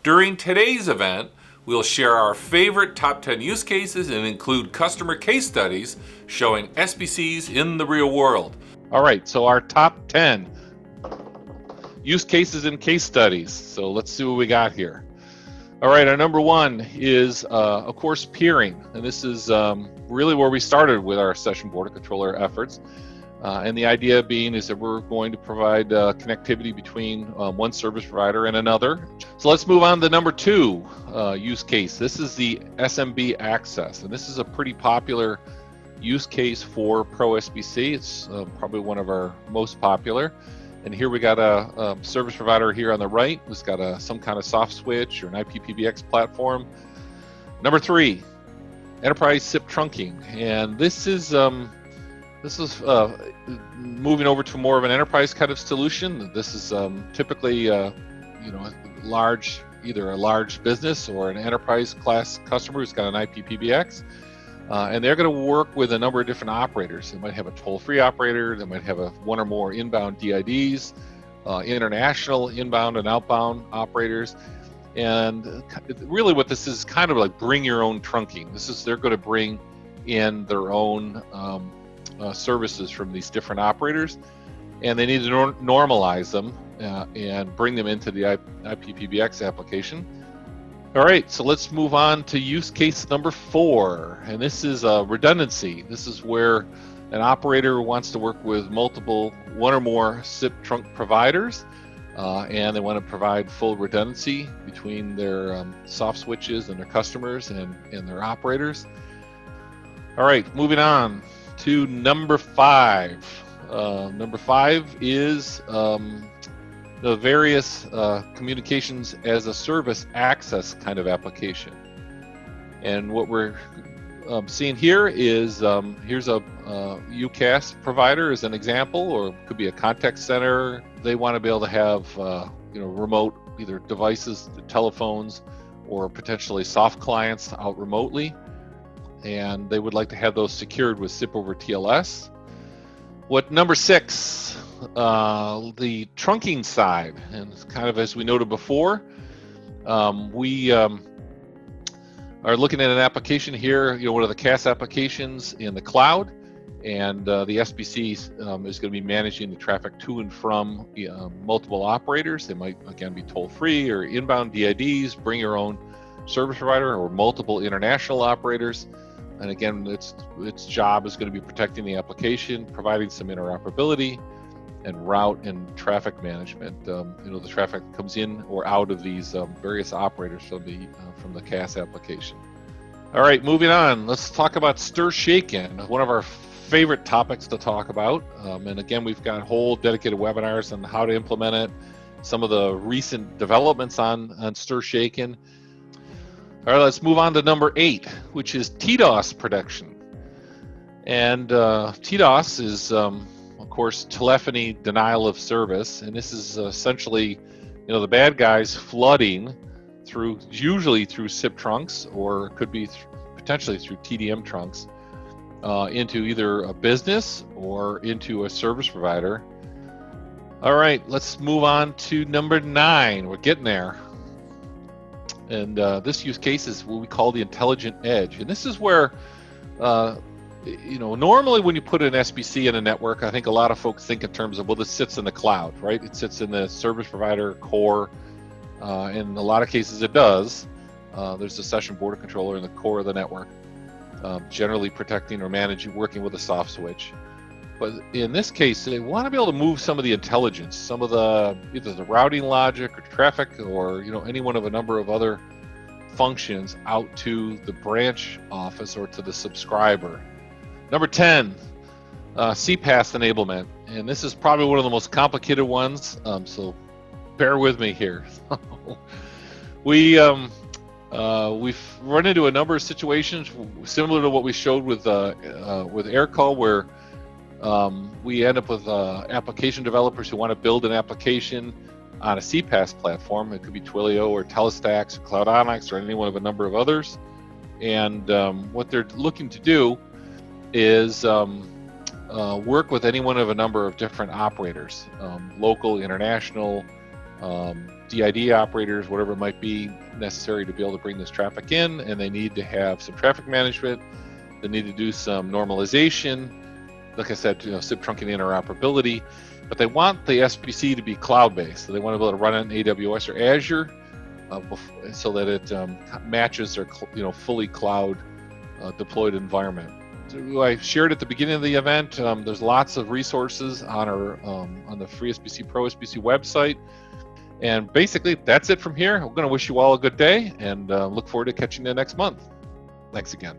During today's event, we'll share our favorite top 10 use cases and include customer case studies showing SBCs in the real world. All right, so our top 10 use cases and case studies. So let's see what we got here. All right, our number one is, of course, peering. And this is really where we started with our session border controller efforts. And the idea being is that we're going to provide connectivity between one service provider and another. So let's move on to number two use case. This is the SMB Access. And this is a pretty popular use case for Pro SBC. It's probably one of our most popular. And here we got a service provider here on the right who's got some kind of soft switch or an IP-PBX platform. Number three, enterprise SIP trunking. And this is moving over to more of an enterprise kind of solution. This is typically, either a large business or an enterprise class customer who's got an IP-PBX, and they're going to work with a number of different operators. They might have a toll-free operator. They might have one or more inbound DIDs, international inbound and outbound operators. And really, what this is kind of like bring your own trunking. They're going to bring in their own services from these different operators, and they need to normalize them and bring them into the IP-PBX application. All right, so let's move on to use case number 4, and this is redundancy. This is where an operator wants to work with one or more SIP trunk providers, and they want to provide full redundancy between their soft switches and their customers and their operators. All right, moving on to number 5. Number 5 is the various communications as a service access kind of application. And what we're seeing here is here's a UCaaS provider as an example, or it could be a contact center. They want to be able to have remote either devices, telephones, or potentially soft clients out remotely. And they would like to have those secured with SIP over TLS. What number 6, the trunking side, and kind of as we noted before, we are looking at an application here, one of the CAS applications in the cloud, and the SBC is going to be managing the traffic to and from multiple operators. They might, again, be toll-free or inbound DIDs, bring your own service provider, or multiple international operators. And again, its job is going to be protecting the application, providing some interoperability, and route and traffic management. The traffic comes in or out of these various operators from the CAS application. All right, moving on. Let's talk about stir shaken, one of our favorite topics to talk about. And again, we've got whole dedicated webinars on how to implement it, some of the recent developments on stir shaken. All right, let's move on to number 8, which is TDAS Production. And TDAS is, of course, telephony denial of service. And this is essentially, the bad guys flooding usually through SIP trunks, or it could be potentially through TDM trunks, into either a business or into a service provider. All right, let's move on to number 9. We're getting there. And this use case is what we call the intelligent edge. And this is where, normally when you put an SBC in a network, I think a lot of folks think in terms of, well, this sits in the cloud, right? It sits in the service provider core. In a lot of cases it does. There's a session border controller in the core of the network, generally protecting or managing, working with a soft switch. But in this case, they want to be able to move some of the intelligence, some of either the routing logic or traffic, or any one of a number of other functions out to the branch office or to the subscriber. Number 10, CPaaS enablement, and this is probably one of the most complicated ones. So bear with me here. We've run into a number of situations similar to what we showed with AirCall, where we end up with application developers who want to build an application on a CPaaS platform. It could be Twilio or Telestax or CloudOnix or any one of a number of others. And what they're looking to do is work with any one of a number of different operators, local, international, DID operators, whatever it might be necessary to be able to bring this traffic in, and they need to have some traffic management. They need to do some normalization, like I said, SIP trunking interoperability, but they want the SBC to be cloud-based. So they want to be able to run it in AWS or Azure, so that it matches their fully cloud deployed environment. So I shared at the beginning of the event. There's lots of resources on our on the free SBC Pro SBC website. And basically, that's it from here. I'm going to wish you all a good day and look forward to catching you next month. Thanks again.